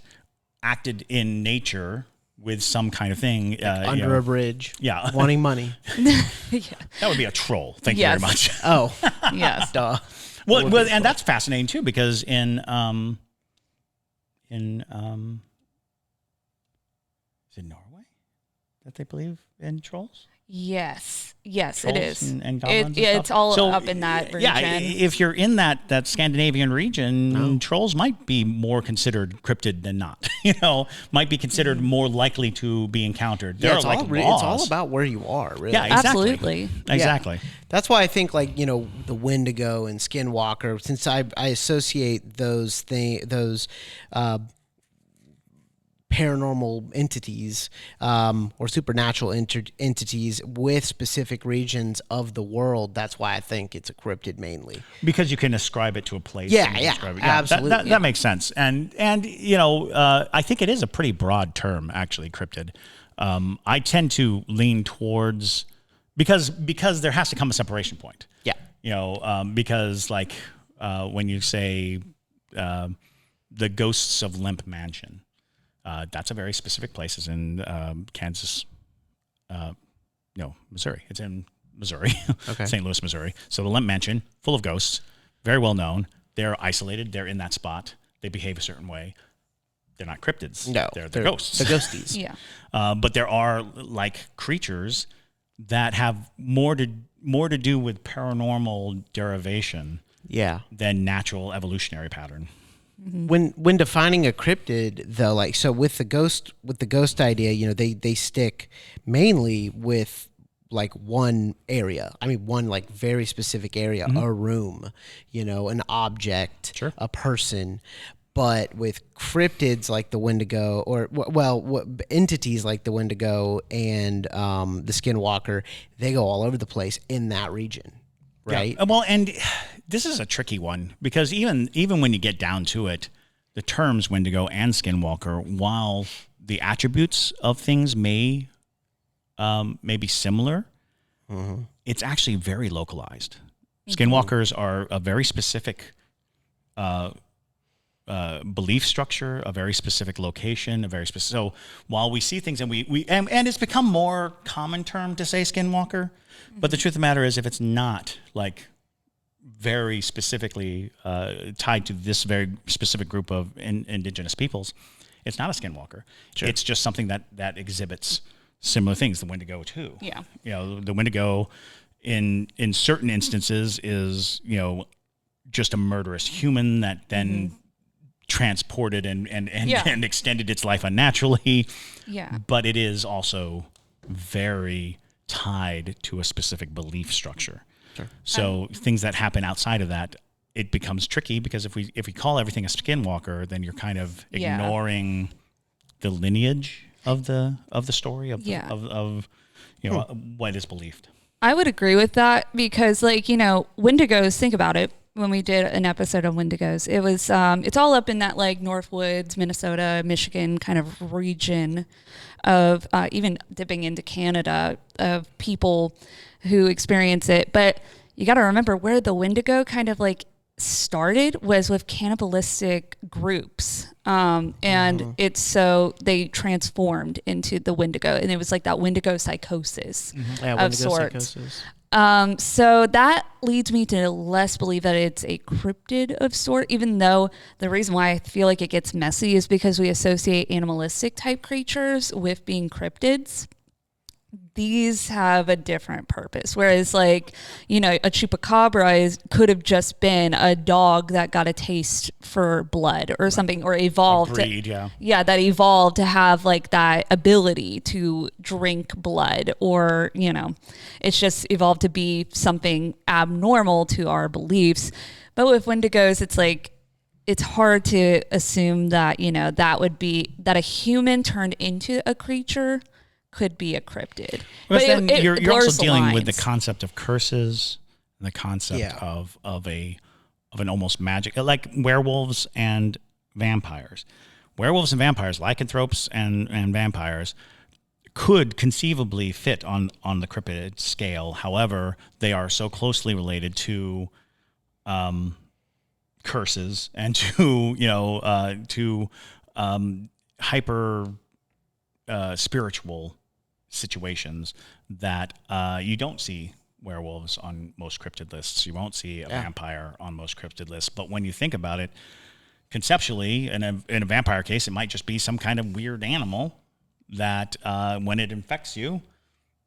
acted in nature with some kind of thing, Under a bridge. Yeah. Wanting money. that would be a troll. Thank you very much. Oh. Yes. Duh. Well, and that's fascinating too, because in is it Norway that they believe in trolls? Yes, yes, Trolls it is. and goblins and It's stuff? all So, up in that region. Yeah, if you're in that Scandinavian region, trolls might be more considered cryptid than not. You know, might be considered more likely to be encountered. There are like laws. It's all about where you are, really. Yeah, exactly. Absolutely. Exactly. Yeah. That's why I think, like, you know, the Wendigo and Skinwalker, since I associate those paranormal entities or supernatural entities with specific regions of the world. That's why I think it's a cryptid mainly. Because you can ascribe it to a place. Yeah, and yeah, describe it. absolutely. That makes sense. And you know, I think it is a pretty broad term, actually, cryptid. I tend to lean towards because there has to come a separation point. Yeah. You know, because like when you say the ghosts of Limp Mansion. That's a very specific place. It's in Kansas, Missouri. It's in Missouri, Okay. St. Louis, Missouri. So the Limp Mansion, full of ghosts, very well known. They're isolated. They're in that spot. They behave a certain way. They're not cryptids. No, they're ghosts. The ghosties. Yeah. But there are like creatures that have more to do with paranormal derivation Yeah. than natural evolutionary pattern. When defining a cryptid, though, like, so with the ghost idea, you know, they stick mainly with like one area. I mean, one like very specific area, a room, you know, an object, Sure. a person. But with cryptids like the Wendigo, or entities like the Wendigo and the Skinwalker, they go all over the place in that region, right? Yeah. Well, and this is a tricky one because even when you get down to it, the terms Wendigo and Skinwalker, while the attributes of things may be similar, it's actually very localized. Skinwalkers are a very specific belief structure, a very specific location, so while we see things and and it's become more common term to say Skinwalker, but the truth of the matter is if it's not like very specifically tied to this very specific group of indigenous peoples, it's not a Skinwalker. Sure. It's just something that exhibits similar things. The Wendigo too. Yeah. You know, the Wendigo in certain instances is, you know, just a murderous human that then transported and extended its life unnaturally. Yeah. But it is also very tied to a specific belief structure. Sure. So things that happen outside of that, it becomes tricky because if we call everything a Skinwalker, then you're kind of ignoring the lineage of the story of what is believed. I would agree with that because, like, you know, Wendigos, think about it. When we did an episode on Wendigos, it was it's all up in that like Northwoods, Minnesota, Michigan kind of region of even dipping into Canada of people who experience it. But you got to remember where the Wendigo kind of like started was with cannibalistic groups. And it's so they transformed into the Wendigo, and it was like that Wendigo psychosis Yeah, of Wendigo sorts. psychosis. So that leads me to less believe that it's a cryptid of sort, even though the reason why I feel like it gets messy is because we associate animalistic type creatures with being cryptids. These have a different purpose. Whereas, like, you know, a chupacabra could have just been a dog that got a taste for blood or something, or evolved. A breed, yeah. That evolved to have like that ability to drink blood, or, you know, it's just evolved to be something abnormal to our beliefs. But with Wendigos, it's like, it's hard to assume that, you know, that would be that a human turned into a creature could be a cryptid. But then you're blurs also dealing with the lines. concept of curses and the concept of an almost magic, like werewolves and vampires. Werewolves and vampires, lycanthropes and vampires, could conceivably fit on the cryptid scale. However, they are so closely related to curses and to, you know, hyper spiritual situations that you don't see werewolves on most cryptid lists. You won't see a vampire on most cryptid lists. But when you think about it, conceptually, in a vampire case, it might just be some kind of weird animal that when it infects you,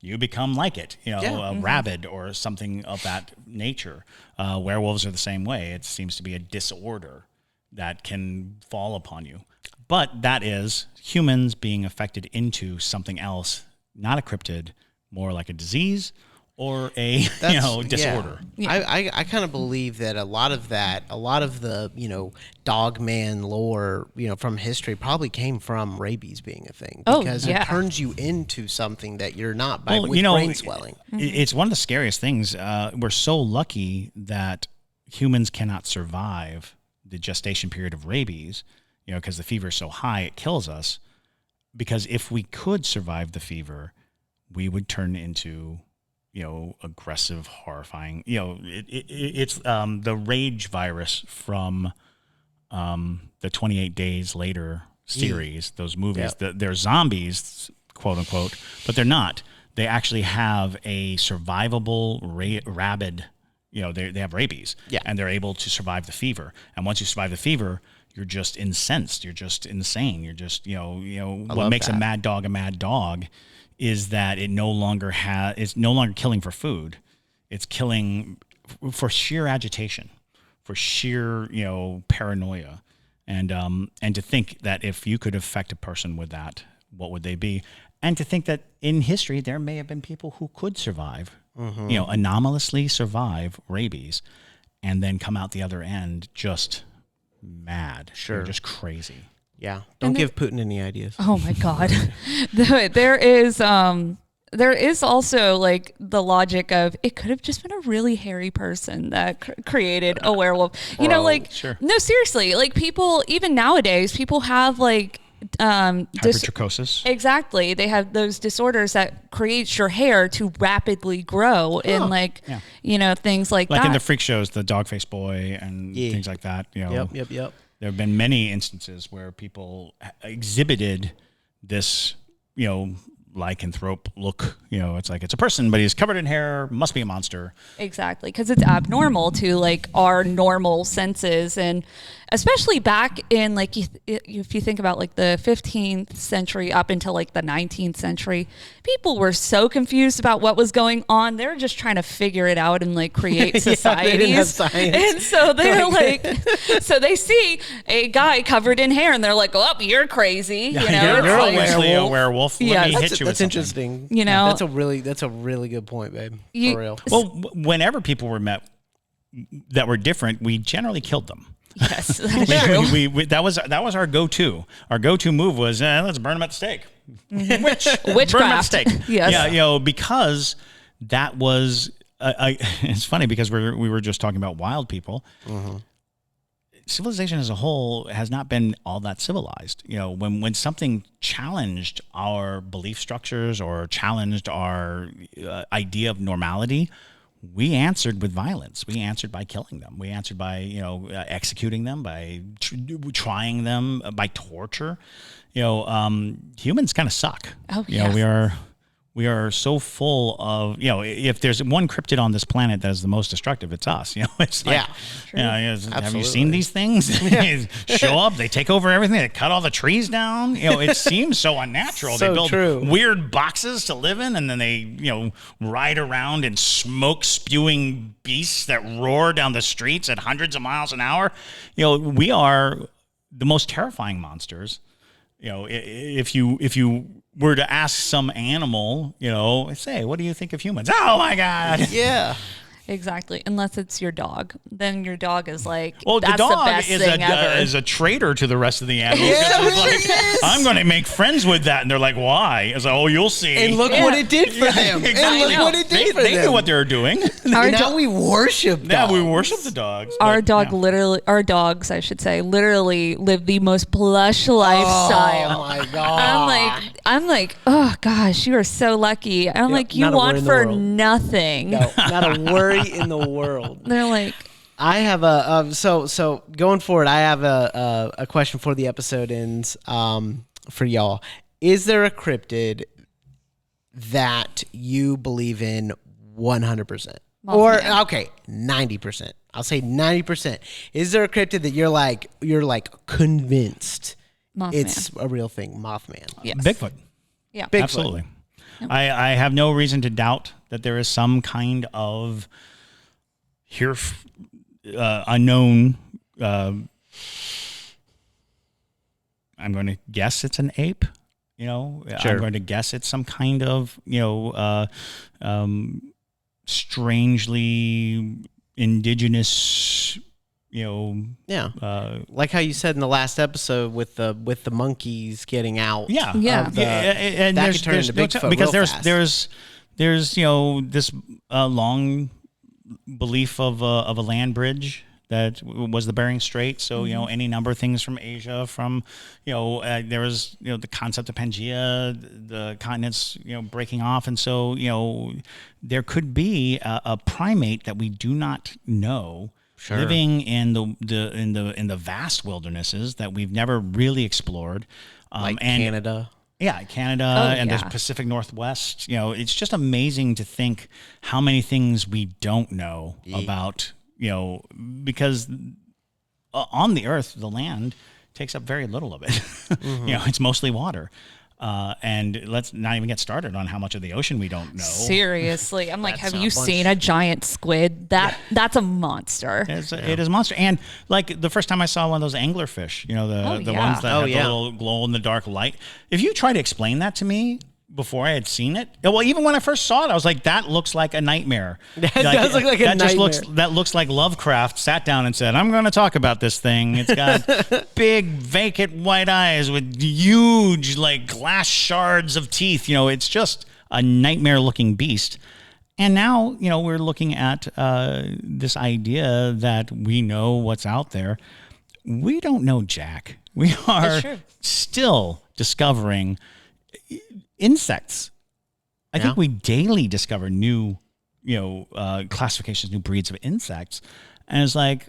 you become like it, you know, rabid or something of that nature. Werewolves are the same way. It seems to be a disorder that can fall upon you. But that is humans being affected into something else, not a cryptid, more like a disease or a disorder. Yeah. I kind of believe that a lot of the, you know, dogman lore, you know, from history probably came from rabies being a thing, because it turns you into something that you're not with brain swelling. It's one of the scariest things. We're so lucky that humans cannot survive the gestation period of rabies, you know, because the fever is so high, it kills us. Because if we could survive the fever, we would turn into, you know, aggressive, horrifying, you know, it's the rage virus from the 28 Days Later series, those movies. They're zombies, quote unquote, but they're not. They actually have a survivable rabid, you know, they have rabies, and they're able to survive the fever. And once you survive the fever, you're just incensed. You're just insane. You're just, you know, what makes a mad dog is that it's no longer killing for food. It's killing for sheer agitation, for sheer, you know, paranoia. And to think that if you could affect a person with that, what would they be? And to think that in history, there may have been people who could survive, you know, anomalously survive rabies and then come out the other end just mad. Sure. Just crazy. Yeah. Don't give Putin any ideas. Oh my God. There is also like the logic of it could have just been a really hairy person that created a werewolf. You know, like, no, seriously, like people, even nowadays, people have like, hypertrichosis. Exactly. They have those disorders that creates your hair to rapidly grow and you know, things like that. Like in the freak shows, the dog face boy and things like that. You know, Yep. There have been many instances where people exhibited this, you know, lycanthrope look. You know, it's like it's a person, but he's covered in hair, must be a monster. Exactly, because it's abnormal to like our normal senses, and especially back in like if you think about like the 15th century up until like the 19th century, people were so confused about what was going on. They're just trying to figure it out and like create societies. They didn't have science. And so they're like, so they see a guy covered in hair and they're like, oh, you're crazy. You know, you're like, obviously a werewolf. Let me hit you with that's interesting. You know, that's a really good point, babe. For real. Well, whenever people were met that were different, we generally killed them. Yes, that is true. We that was our go-to. Our go-to move was let's burn them at the stake. Witchcraft. Burn them at the stake. Yes. Yeah, you know, because that was. It's funny because we were just talking about wild people. Civilization as a whole has not been all that civilized. You know, when something challenged our belief structures or challenged our idea of normality, we answered with violence. We answered by killing them. We answered by, executing them, by trying them, by torture. Humans kind of suck. Oh, yeah. We are so full of, if there's one cryptid on this planet that is the most destructive, it's us. It's like, have you seen these things? They show up, they take over everything, they cut all the trees down. It seems so unnatural. So they build true. weird boxes to live in, and then they, ride around in smoke spewing beasts that roar down the streets at hundreds of miles an hour. We are the most terrifying monsters. If you were to ask some animal, say, what do you think of humans? Oh my God. Yeah. Exactly. Unless it's your dog. Then your dog is like, well, that's the dog the best is thing ever. is a traitor to the rest of the animals. It's like, I'm going to make friends with that. And they're like, why? It's like, oh, you'll see. And look what it did for them. Exactly. And look what it did for them. They knew what they were doing. Now we worship dogs. Yeah, we worship the dogs. Our dogs, I should say, literally live the most plush lifestyle. Oh my God. I'm like, oh gosh, you are so lucky. I'm like, you want for nothing. No, not a worry in the world. They're like, I have so going forward, I have a question for the episode ends for y'all. Is there a cryptid that you believe in 100%? Or 90%. I'll say 90%. Is there a cryptid that you're like convinced Mothman. it's a real thing? Mothman. Yes. Bigfoot. Yeah. Bigfoot. Absolutely. I have no reason to doubt that there is some kind of unknown. I'm going to guess it's an ape. Sure. I'm going to guess it's some kind of strangely indigenous. Like how you said in the last episode with the monkeys getting out. Yeah. And that could turn into Bigfoot because real fast. there's this long belief of a land bridge that was the Bering Strait. So any number of things from Asia, from there was the concept of Pangea, the continents breaking off, and so there could be a primate that we do not know. Sure. Living in the vast wildernesses that we've never really explored, like Canada. Yeah, Canada and the Pacific Northwest. It's just amazing to think how many things we don't know about. Because on the Earth, the land takes up very little of it. Mm-hmm. It's mostly water. And let's not even get started on how much of the ocean we don't know. Seriously. I'm like, have you seen a giant squid? That's a monster. It is a monster. And like the first time I saw one of those anglerfish, the ones that have the little glow in the dark light. If you try to explain that to me before I had seen it, well, even when I first saw it, I was like, that looks like a nightmare. That does look like a nightmare. That looks like Lovecraft sat down and said, I'm going to talk about this thing. It's got big, vacant white eyes with huge, like, glass shards of teeth. It's just a nightmare-looking beast. And now, we're looking at this idea that we know what's out there. We don't know jack. We are still discovering insects. I think we daily discover new, classifications, new breeds of insects. And it's like,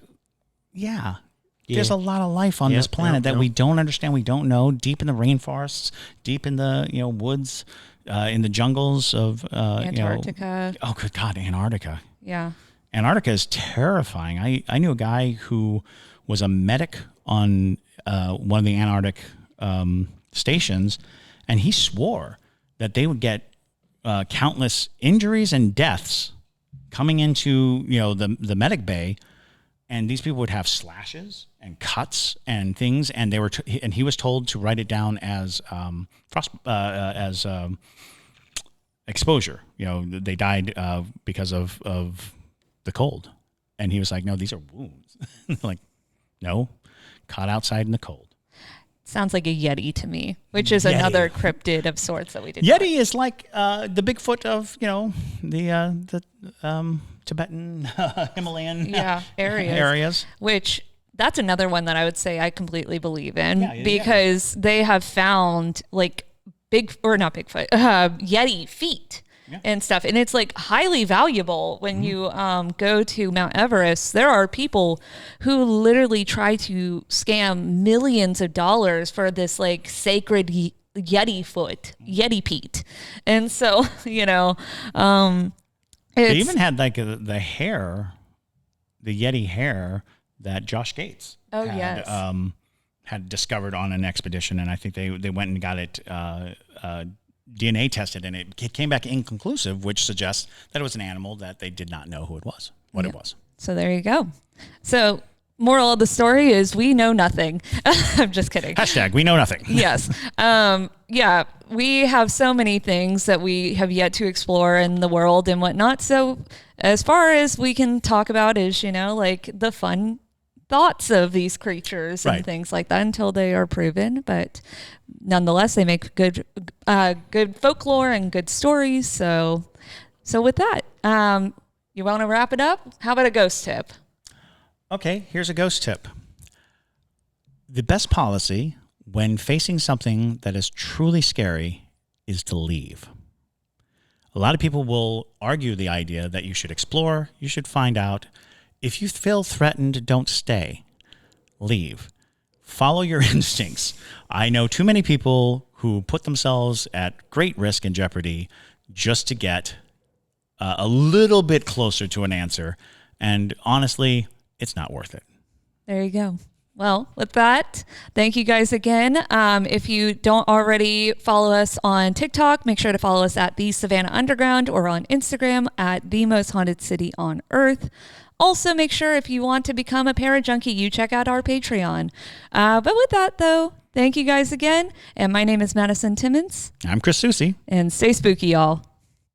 there's a lot of life on this planet that we don't understand, we don't know, deep in the rainforests, deep in the, woods, in the jungles of, Antarctica. Oh, good God, Antarctica. Yeah. Antarctica is terrifying. I knew a guy who was a medic on one of the Antarctic stations, and he swore that they would get countless injuries and deaths coming into the medic bay, and these people would have slashes and cuts and things, and they were and he was told to write it down as exposure. They died because of the cold, and he was like, "No, these are wounds." Like, no, caught outside in the cold. Sounds like a Yeti to me, which is another cryptid of sorts that we did. Yeti is like the Bigfoot of the Tibetan Himalayan areas. Which that's another one that I would say I completely believe in because they have found like Yeti feet and stuff. And it's like highly valuable when you go to Mount Everest. There are people who literally try to scam millions of dollars for this like sacred Yeti Pete. And so, they even had like the hair, the Yeti hair that Josh Gates had discovered on an expedition, and I think they went and got it DNA tested, and it came back inconclusive, which suggests that it was an animal that they did not know who it was, what it was. So there you go. So moral of the story is we know nothing. I'm just kidding. Hashtag we know nothing. Yes. We have so many things that we have yet to explore in the world and whatnot. So as far as we can talk about is, like the fun thoughts of these creatures and things like that until they are proven. But nonetheless, they make good folklore and good stories. So with that, you want to wrap it up? How about a ghost tip? Okay, here's a ghost tip. The best policy when facing something that is truly scary is to leave. A lot of people will argue the idea that you should explore, you should find out. If you feel threatened, don't stay. Leave. Follow your instincts. I know too many people who put themselves at great risk and jeopardy just to get a little bit closer to an answer. And honestly, it's not worth it. There you go. Well, with that, thank you guys again. If you don't already follow us on TikTok, make sure to follow us at The Savannah Underground or on Instagram at The Most Haunted City on Earth. Also, make sure if you want to become a parajunkie, you check out our Patreon. But with that, though, thank you guys again. And my name is Madison Timmons. I'm Chris Soucy. And stay spooky, y'all.